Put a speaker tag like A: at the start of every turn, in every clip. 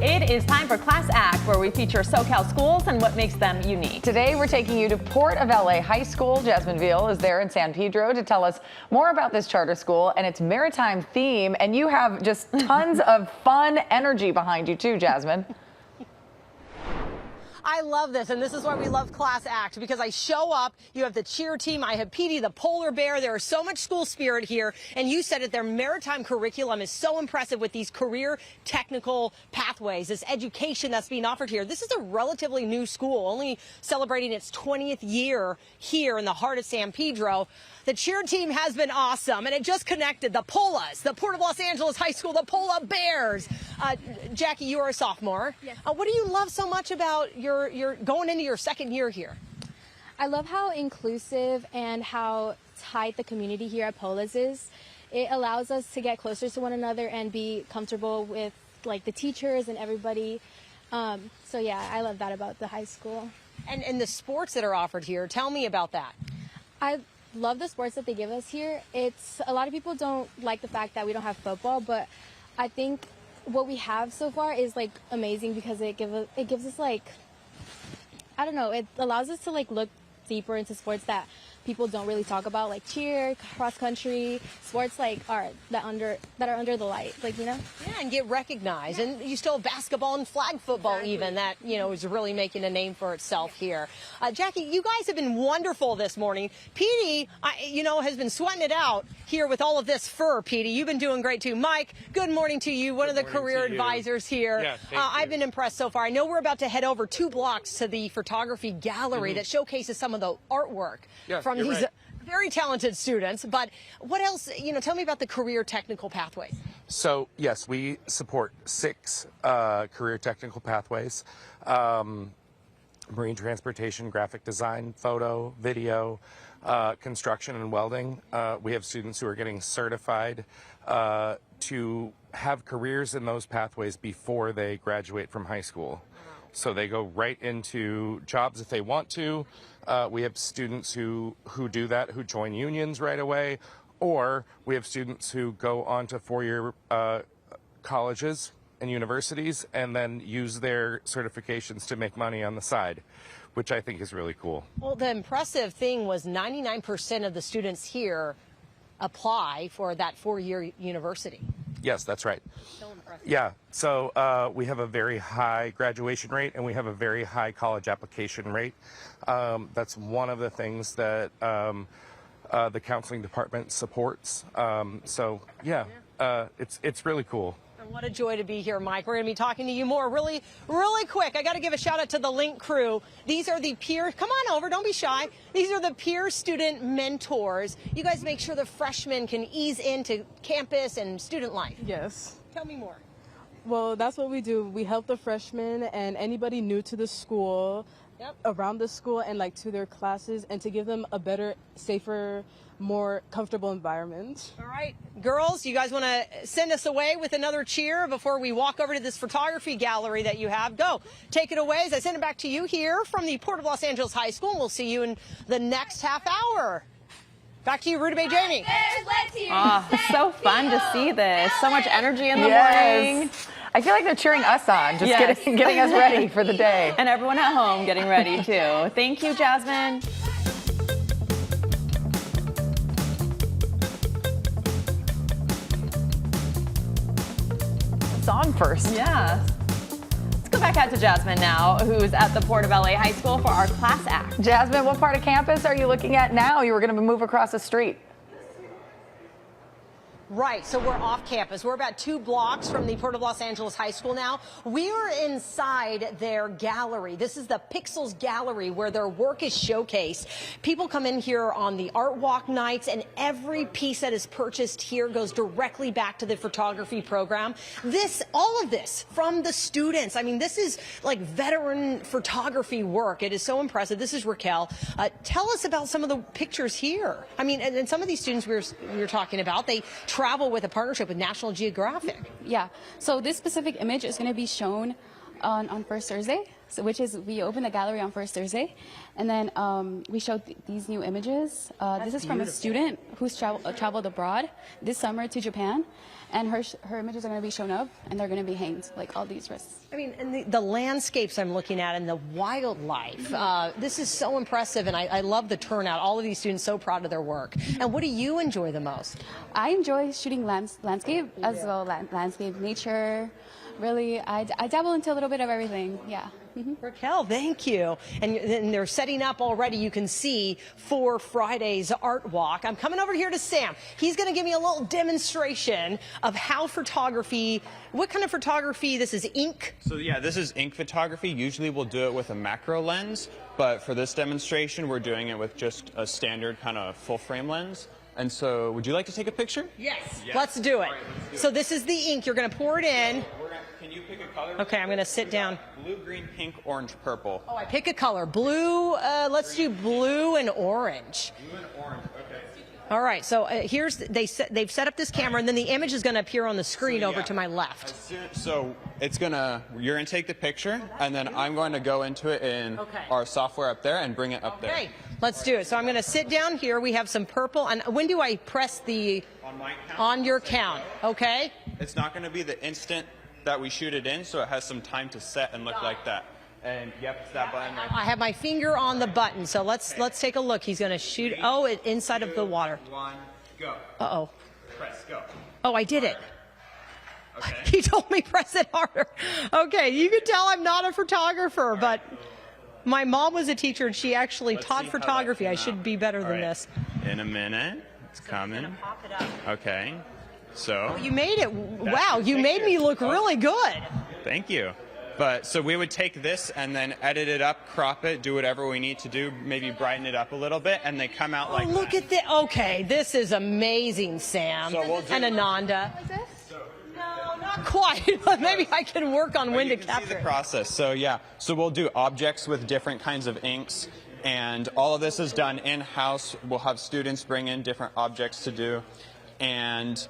A: It is time for Class Act, where we feature SoCal schools and what makes them unique.
B: Today, we're taking you to Port of LA High School. Jasmine Viel is there in San Pedro to tell us more about this charter school and its maritime theme. And you have just tons of fun energy behind you, too, Jasmine.
C: I love this, and this is why we love Class Act, because I show up, you have the cheer team, I have Petey the polar bear, there is so much school spirit here, and you said it, their maritime curriculum is so impressive with these career technical pathways, this education that's being offered here. This is a relatively new school, only celebrating its 20th year here in the heart of San Pedro. The cheer team has been awesome, and it just connected the Polas, the Port of Los Angeles High School, the Pola Bears. Jackie, you are a sophomore.
D: Yes.
C: What do you love so much about your going into your second year here?
D: I love how inclusive and how tight the community here at Polas is. It allows us to get closer to one another and be comfortable with like the teachers and everybody. So yeah, I love that about the high school.
C: And the sports that are offered here, tell me about that.
D: I love the sports that they give us here. It's a lot of people don't like the fact that we don't have football, but I think what we have so far is like amazing because it gives us like, I don't know, it allows us to like look deeper into sports that people don't really talk about, like cheer, cross country, sports like that are under the light, like, you know?
C: Yeah, and get recognized. Yeah. And you still have basketball and flag football even that, you know, is really making a name for itself here. Jackie, you guys have been wonderful this morning. Petey, you know, has been sweating it out here with all of this fur. Petey, you've been doing great too. Mike, good morning to you, one of the career advisors here.
E: Yeah,
C: I've been impressed so far. I know we're about to head over 2 blocks to the photography gallery that showcases some of the artwork from these very talented students. But what else, you know, tell me about the career technical pathways.
E: So, yes, we support 6 career technical pathways. Marine transportation, graphic design, photo, video, construction and welding. We have students who are getting certified to have careers in those pathways before they graduate from high school. So they go right into jobs if they want to. We have students who do that, who join unions right away, or we have students who go on to 4-year colleges and universities and then use their certifications to make money on the side, which I think is really cool.
C: Well, the impressive thing was 99% of the students here apply for that 4-year university.
E: Yes, that's right.
C: So impressive.
E: Yeah, so we have a very high graduation rate and we have a very high college application rate. That's one of the things that the counseling department supports. So yeah, it's really cool.
C: And what a joy to be here, Mike. We're going to be talking to you more really quick. I got to give a shout out to the Link crew. These are the peer, come on over, don't be shy. These are the peer student mentors. You guys make sure the freshmen can ease into campus and student life.
F: Yes.
C: Tell me more.
F: Well, that's what we do. We help the freshmen and anybody new to the school, around the school and like to their classes, and to give them a better, safer, more comfortable environment.
C: All right, girls, you guys want to send us away with another cheer before we walk over to this photography gallery that you have? Go, take it away as I send it back to you here from the Port of Los Angeles High School, and we'll see you in the next half hour. Back to you, Ruta Bay Jamie.
A: So fun to see this. So much energy in the morning.
B: I feel like they're cheering us on, just getting us ready for the day.
A: And everyone at home getting ready, too. Thank you, Jasmine.
B: Song first.
A: Yeah. Let's go back out to Jasmine now, who's at the Port of LA High School for our Class Act.
B: Jasmine, what part of campus are you looking at now? You were going to move across the street.
C: Right, so we're off campus. We're about 2 blocks from the Port of Los Angeles High School now. We are inside their gallery. This is the Pixels Gallery where their work is showcased. People come in here on the art walk nights, and every piece that is purchased here goes directly back to the photography program. All of this from the students. I mean, this is like veteran photography work. It is so impressive. This is Raquel. Tell us about some of the pictures here. I mean, and some of these students we were talking about, they travel with a partnership with National Geographic.
G: Yeah, so this specific image is going to be shown on first Thursday So, which is we open the gallery on first Thursday, and then we showed these new images. This is from a student who's traveled abroad this summer to Japan, and her images are going to be shown up, and they're going to be hanged like all these wrists.
C: I mean, and the landscapes I'm looking at and the wildlife, this is so impressive, and I love the turnout. All of these students so proud of their work. And what do you enjoy the most?
G: I enjoy shooting landscape as well, landscape, nature. Really, I dabble into a little bit of everything. Yeah.
C: Raquel, thank you. And they're setting up already, you can see, for Friday's art walk. I'm coming over here to Sam. He's going to give me a little demonstration of how photography, what kind of photography, this is ink?
H: So yeah, this is ink photography. Usually we'll do it with a macro lens, but for this demonstration, we're doing it with just a standard kind of full frame lens. And so, would you like to take a picture?
C: Yes. Let's do it.
H: All right, let's do
C: So
H: it.
C: this is the ink. You're going to pour it in.
H: Can you pick a color?
C: Okay, I'm going to sit down.
H: Blue, green, pink, orange, purple.
C: Oh, I pick a color. Blue, let's do blue and orange.
H: Blue and orange, okay.
C: All right, so they've set up this camera, and then the image is going to appear on the screen over to my left.
H: So you're gonna take the picture, and then I'm going to go into it in our software up there and bring it up there.
C: Okay, let's do it. So I'm going to sit down here. We have some purple, and when do I press the
H: On my count.
C: on your count? Okay.
H: It's not going to be the instant that we shoot it in, so it has some time to set and look like that. And yep, it's that button right
C: I have my finger on the button, so let's take a look. He's going to shoot. Oh, it inside of the water.
H: 1, go.
C: Uh-oh.
H: Press, go.
C: Oh, I did it.
H: Okay.
C: He told me press it harder. Okay, you can tell I'm not a photographer, but my mom was a teacher and she actually taught photography. I should be better than this.
H: In a minute, it's coming.
C: Pop it up.
H: Okay. So.
C: You made it. Wow, you made me look really good.
H: Thank you. But so we would take this and then edit it up, crop it, do whatever we need to do, maybe brighten it up a little bit, and they come out like
C: Look
H: that.
C: at this. Okay, this is amazing, Sam.
H: So we'll do-
C: and Ananda.
G: Like this?
C: No, not quite, but maybe I can work on when to
H: You can see
C: capture
H: the
C: it.
H: process. So yeah, so we'll do objects with different kinds of inks, and all of this is done in-house. We'll have students bring in different objects to do, and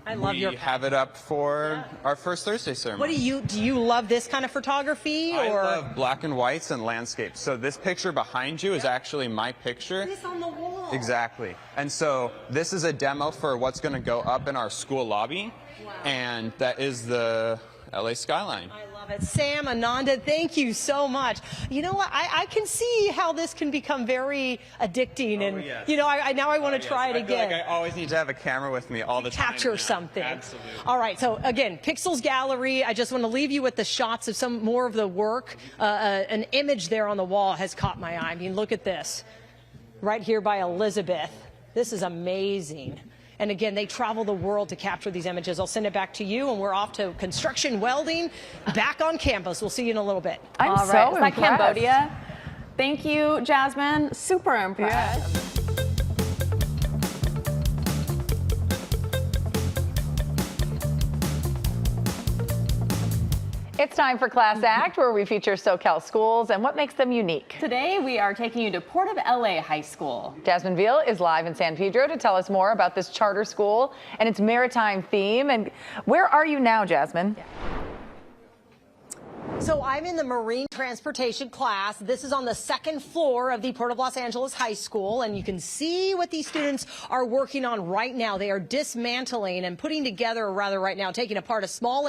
C: I love
H: we
C: your
H: have it up for our first Thursday ceremony.
C: What do you love this kind of photography?
H: I
C: or
H: love black and whites and landscapes. So this picture behind you is actually my picture.
C: this on the wall?
H: Exactly. And so this is a demo for what's going to go up in our school lobby.
C: Wow.
H: And that is the LA skyline.
C: I love it. Sam, Ananda, thank you so much. You know what? I can see how this can become very addicting, and
H: yes.
C: you know, now I want to try it
H: I feel
C: again.
H: like I always need to have a camera with me all the time.
C: Capture
H: now.
C: something.
H: Absolutely.
C: All right. So again, Pixels Gallery. I just want to leave you with the shots of some more of the work. An image there on the wall has caught my eye. I mean, look at this, right here by Elizabeth. This is amazing. And again, they travel the world to capture these images. I'll send it back to you, and we're off to construction welding back on campus. We'll see you in a little bit.
B: I'm
A: All
B: so
A: right, it's like
B: impressed.
A: Cambodia. Thank you, Jasmine. Super impressed.
B: Yes. It's time for Class Act, where we feature SoCal schools and what makes them unique.
A: Today, we are taking you to Port of LA High School.
B: Jasmine Viel is live in San Pedro to tell us more about this charter school and its maritime theme. And where are you now, Jasmine?
C: So I'm in the marine transportation class. This is on the second floor of the Port of Los Angeles High School, and you can see what these students are working on right now. They are dismantling and putting together, or rather right now, taking apart a small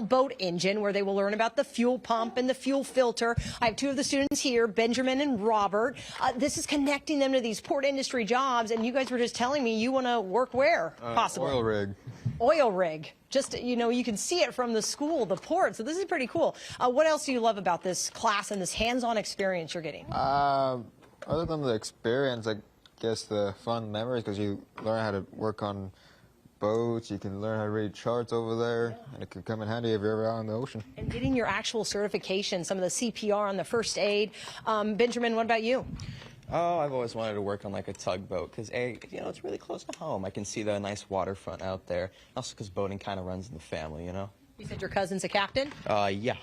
C: boat engine, where they will learn about the fuel pump and the fuel filter. I have two of the students here, Benjamin and Robert. This is connecting them to these port industry jobs, and you guys were just telling me you want to work where, possibly?
I: Oil rig.
C: Oil rig. Just, you know, you can see it from the school, the port. So this is pretty cool. What else do you love about this class and this hands-on experience you're getting?
I: Other than the experience, I guess the fun memories, because you learn how to work on boats, you can learn how to read charts over there, and it can come in handy if you're ever out in the ocean.
C: And getting your actual certification, some of the CPR on the first aid. Benjamin, what about you?
J: Oh, I've always wanted to work on like a tugboat because, you know, it's really close to home. I can see the nice waterfront out there. Also because boating kind of runs in the family, you know?
C: You said your cousin's a captain?
J: Yeah.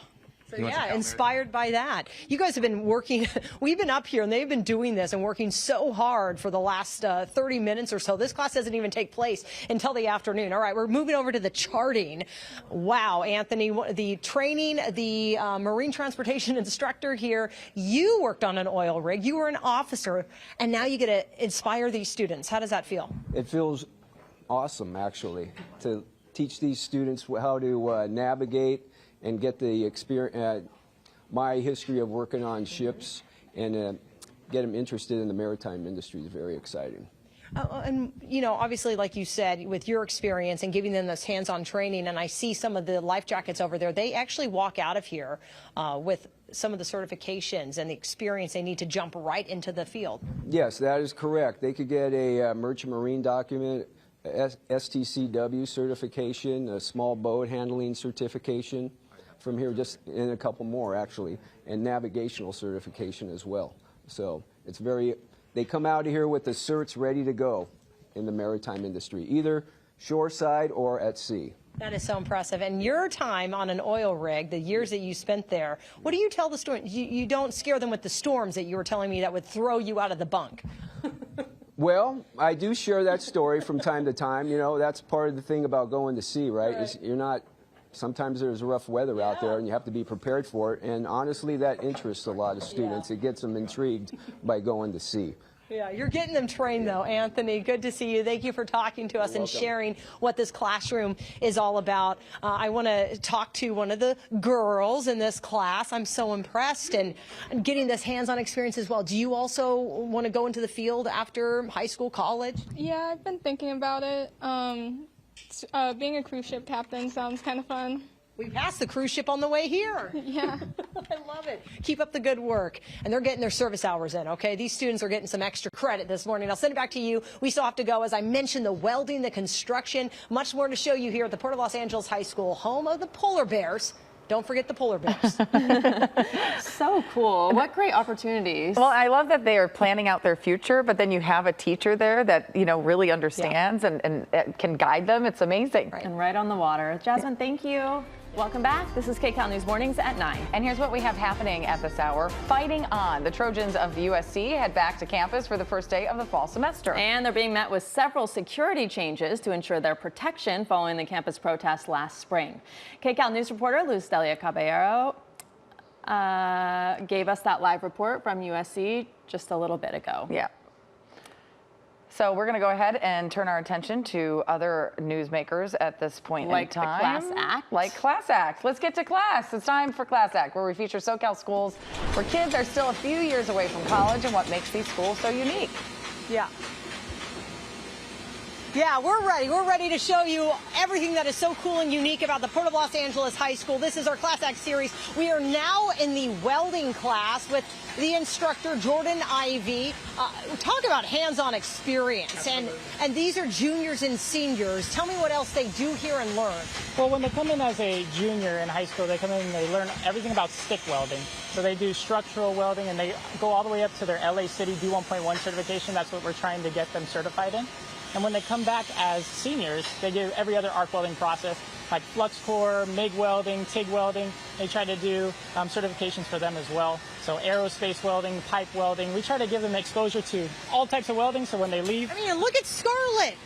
C: So yeah, inspired by that. You guys have been working, we've been up here and they've been doing this and working so hard for the last 30 minutes or so. This class doesn't even take place until the afternoon. All right, we're moving over to the charting. Wow, Anthony, the training, the marine transportation instructor here, you worked on an oil rig, you were an officer, and now you get to inspire these students. How does that feel?
K: It feels awesome, actually, to teach these students how to navigate and get the experience, my history of working on ships, and get them interested in the maritime industry is very exciting.
C: And, you know, obviously, like you said, with your experience and giving them this hands-on training, and I see some of the life jackets over there, they actually walk out of here with some of the certifications and the experience they need to jump right into the field.
K: Yes, that is correct. They could get a merchant marine document, STCW certification, a small boat handling certification from here, just in a couple more actually, and navigational certification as well. So it's they come out of here with the certs ready to go in the maritime industry, either shoreside or at sea.
C: That is so impressive. And your time on an oil rig, the years that you spent there, what do you tell the students? You don't scare them with the storms that you were telling me that would throw you out of the bunk.
K: Well, I do share that story from time to time. You know, that's part of the thing about going to sea, right? Is you're not, sometimes there's rough weather out there and you have to be prepared for it. And honestly, that interests a lot of students. It gets them intrigued by going to sea.
C: Yeah, you're getting them trained, though. Anthony, good to see you. Thank you for talking to us and sharing what this classroom is all about. I want to talk to one of the girls in this class. I'm so impressed and getting this hands-on experience as well. Do you also want to go into the field after high school, college?
D: Yeah, I've been thinking about it. Being a cruise ship captain sounds kind of fun.
C: We passed the cruise ship on the way here.
D: Yeah.
C: I love it. Keep up the good work. And they're getting their service hours in, okay? These students are getting some extra credit this morning. I'll send it back to you. We still have to go. As I mentioned, the welding, the construction, much more to show you here at the Port of Los Angeles High School, home of the polar bears. Don't forget the polar bears.
A: So cool. What great opportunities.
B: Well, I love that they are planning out their future, but then you have a teacher there that, you know, really understands and can guide them. It's amazing.
A: Right. And right on the water. Jasmine, thank you. Welcome back. This is KCAL News Mornings at 9.
B: And here's what we have happening at this hour. Fighting on. The Trojans of the USC head back to campus for the first day of the fall semester.
A: And they're being met with several security changes to ensure their protection following the campus protest last spring. KCAL News reporter Luz Delia Caballero gave us that live report from USC just a little bit ago.
B: Yeah. So we're going to go ahead and turn our attention to other newsmakers at this point in time.
A: Like the Class Act.
B: Like Class Act. Let's get to class. It's time for Class Act, where we feature SoCal schools where kids are still a few years away from college and what makes these schools so unique.
C: Yeah. Yeah, we're ready. We're ready to show you everything that is so cool and unique about the Port of Los Angeles High School. This is our Class Act series. We are now in the welding class with the instructor, Jordan Ivy. Talk about hands-on experience. And these are juniors and seniors. Tell me what else they do here and learn.
L: Well, when they come in as a junior in high school, they come in and they learn everything about stick welding. So they do structural welding, and they go all the way up to their LA City D1.1 certification. That's what we're trying to get them certified in. And when they come back as seniors, they do every other arc welding process, like flux core, MIG welding, TIG welding. They try to do certifications for them as well. So aerospace welding, pipe welding. We try to give them exposure to all types of welding, so when they leave...
C: I mean, look at Scarlett.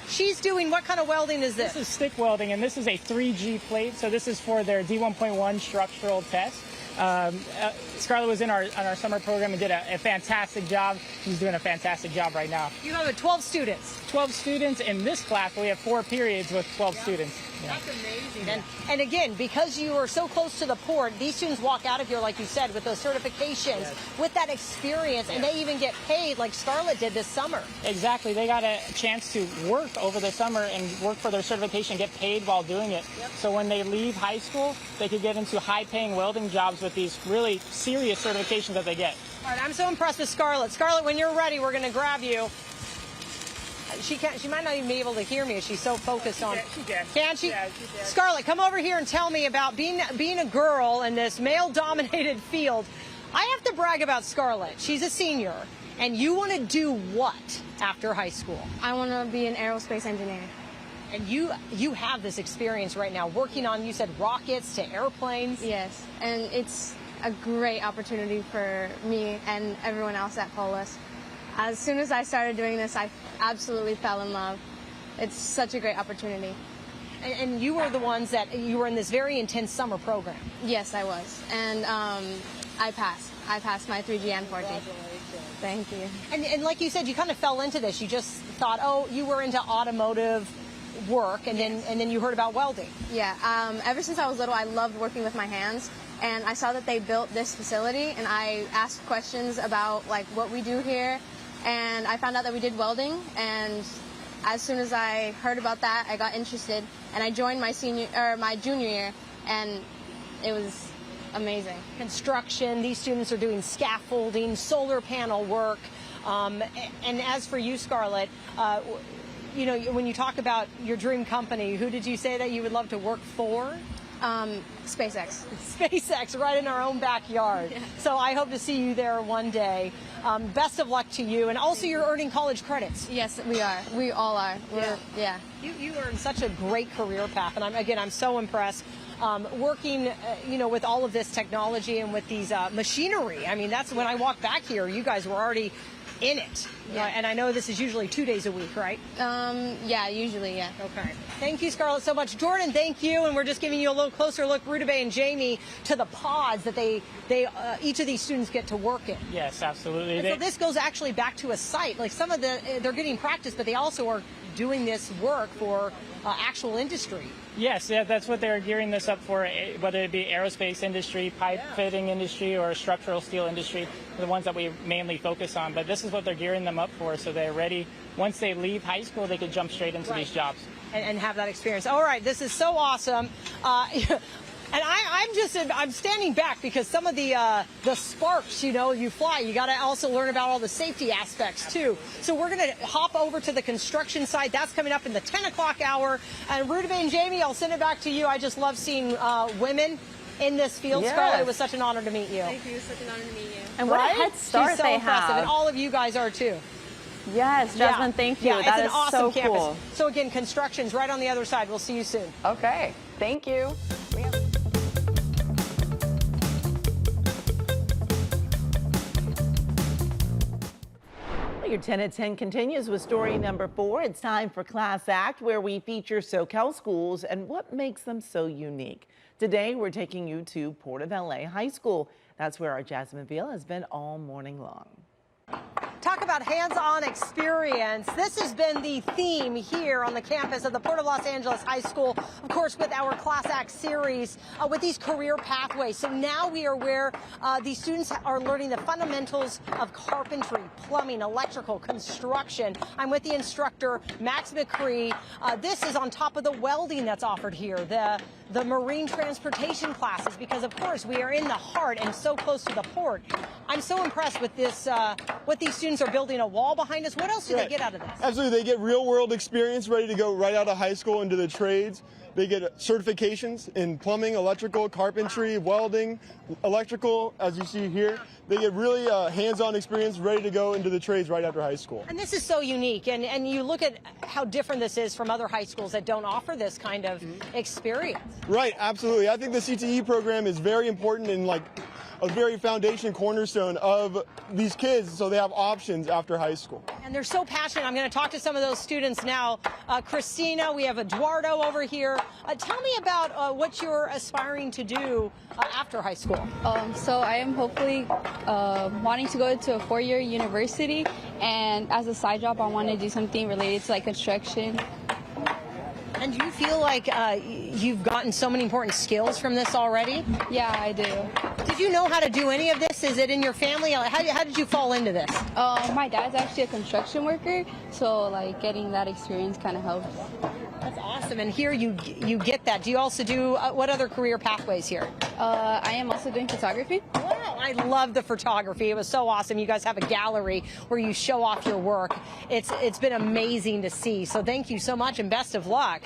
C: She's doing, what kind of welding is this?
L: This is stick welding, and this is a 3G plate. So this is for their D1.1 structural test. Scarlett was in our summer program and did a fantastic job. She's doing a fantastic job right now.
C: You have 12 students.
L: 12 students in this class. We have 4 periods with 12 students.
C: Yeah. That's amazing. And again, because you are so close to the port, these students walk out of here, like you said, with those certifications, with that experience, and they even get paid like Scarlett did this summer.
L: Exactly. They got a chance to work over the summer and work for their certification, get paid while doing it. Yep. So when they leave high school, they could get into high-paying welding jobs with these really serious certifications that they get.
C: All right, I'm so impressed with Scarlett. Scarlett, when you're ready, we're going to grab you. She might not even be able to hear me as she's so focused on.
L: She can.
C: Can she?
L: Yeah, she can.
C: Scarlett, come over here and tell me about being a girl in this male-dominated field. I have to brag about Scarlett. She's a senior, and you want to do what after high school?
D: I want to be an aerospace engineer.
C: And you have this experience right now working on, you said, rockets to airplanes.
D: Yes, and it's a great opportunity for me and everyone else at Polis. As soon as I started doing this, I absolutely fell in love. It's such a great opportunity.
C: And you were the ones that, you were in this very intense summer program.
D: Yes, I was. And I passed. I passed my 3G and 4G. Thank you.
C: And like you said, you kind of fell into this. You just thought, oh, you were into automotive work, and then you heard about welding.
D: Yeah. Ever since I was little, I loved working with my hands. And I saw that they built this facility, and I asked questions about like what we do here. And I found out that we did welding, and as soon as I heard about that, I got interested, and I joined my junior year, and it was amazing.
C: Construction, these students are doing scaffolding, solar panel work, and as for you, Scarlett, you know, when you talk about your dream company, who did you say that you would love to work for?
D: SpaceX.
C: SpaceX, right in our own backyard. Yeah. So I hope to see you there one day. Best of luck to you, and also you're earning college credits.
D: Yes, we are. We all are. Yeah.
C: You earned such a great career path, and I'm so impressed. Working, you know, with all of this technology and with these machinery. I mean, that's when I walked back here, you guys were already in it. Yeah. And I know this is usually 2 days a week, right?
D: Yeah, usually, yeah.
C: Okay. Thank you, Scarlett, so much. Jordan, thank you. And we're just giving you a little closer look, Rudabeh and Jamie, to the pods that each of these students get to work in.
L: Yes, absolutely.
C: And so this goes actually back to a site. Like some of they're getting practice, but they also are doing this work for actual industry.
L: Yes, yeah, that's what they're gearing this up for, whether it be aerospace industry, pipe fitting industry, or structural steel industry, the ones that we mainly focus on. But this is what they're gearing them up for, so they're ready. Once they leave high school, they can jump straight into these jobs.
C: And have that experience. All right, this is so awesome. And I'm standing back because some of the sparks, you know, you fly. You got to also learn about all the safety aspects too. So we're going to hop over to the construction site. That's coming up in the 10 o'clock hour. And Rudabeh and Jamie, I'll send it back to you. I just love seeing women in this field. Yes. Scarlett, it was such an honor to meet you.
D: Thank you. It was such an honor to meet you.
A: And what a head start
C: She's so
A: they
C: impressive,
A: have.
C: and all of you guys are too.
A: Yes, Jasmine, thank you.
C: Yeah,
A: that
C: it's
A: is
C: an awesome
A: so
C: campus.
A: cool.
C: So again, construction's right on the other side. We'll see you soon.
B: Okay, thank you.
M: Your 10 at 10 continues with story number 4. It's time for Class Act, where we feature SoCal schools and what makes them so unique. Today, we're taking you to Port of LA High School. That's where our Jasmine Viel has been all morning long.
C: Talk about hands-on experience. This has been the theme here on the campus of the Port of Los Angeles High School, of course, with our Class Act series, with these career pathways. So now we are where these students are learning the fundamentals of carpentry, plumbing, electrical, construction. I'm with the instructor, Max McCree. This is on top of the welding that's offered here, the marine transportation classes, because of course we are in the heart and so close to the port. I'm so impressed with this, what these students are building a wall behind us. What else do they get out of this?
N: Absolutely, they get real world experience ready to go right out of high school into the trades. They get certifications in plumbing, electrical, carpentry, welding, electrical, as you see here. They get really hands-on experience ready to go into the trades right after high school.
C: And this is so unique, and you look at how different this is from other high schools that don't offer this kind of experience.
N: Right, absolutely. I think the CTE program is very important and like a very foundation cornerstone of these kids, so they have options after high school.
C: And they're so passionate. I'm going to talk to some of those students now. Christina, we have Eduardo over here. Tell me about what you're aspiring to do after high school.
G: So I am hopefully wanting to go to a 4-year university, and as a side job I want to do something related to like construction.
C: And do you feel like you've gotten so many important skills from this already?
G: Yeah, I do.
C: Did you know how to do any of this? Is it in your family? How did you fall into this?
G: My dad's actually a construction worker, so like getting that experience kind of helps.
C: That's awesome. And here you get that. Do you also do what other career pathways here?
G: I am also doing photography.
C: Wow, I love the photography. It was so awesome. You guys have a gallery where you show off your work. It's been amazing to see. So thank you so much and best of luck.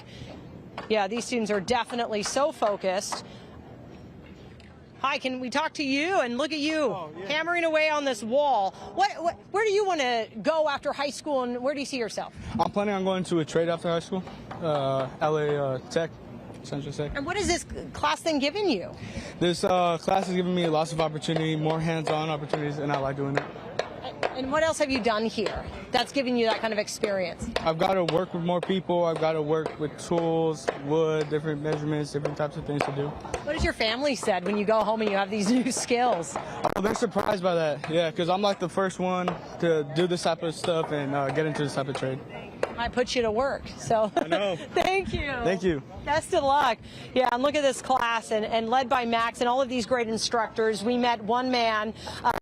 C: Yeah, these students are definitely so focused. Hi, can we talk to you? And look at you hammering away on this wall. Where do you want to go after high school, and where do you see yourself?
O: I'm planning on going to a trade after high school, LA Tech, Central Tech.
C: And what is this class thing giving you?
O: This class has given me lots of opportunity, more hands-on opportunities, and I like doing it.
C: And what else have you done here that's giving you that kind of experience?
O: I've got to work with more people. I've got to work with tools, wood, different measurements, different types of things to do.
C: What has your family said when you go home and you have these new skills?
O: Oh, they're surprised by that, yeah, because I'm like the first one to do this type of stuff and get into this type of trade.
C: I put you to work, so
O: I know.
C: Thank you.
O: Thank you.
C: Best of luck. Yeah, and look at this class, and led by Max and all of these great instructors. We met one man,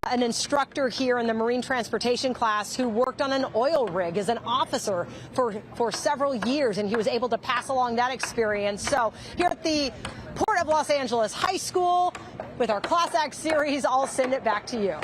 C: an instructor here in the marine transportation class who worked on an oil rig as an officer for several years, and he was able to pass along that experience. So here at the Port of Los Angeles High School with our Class Act series, I'll send it back to you.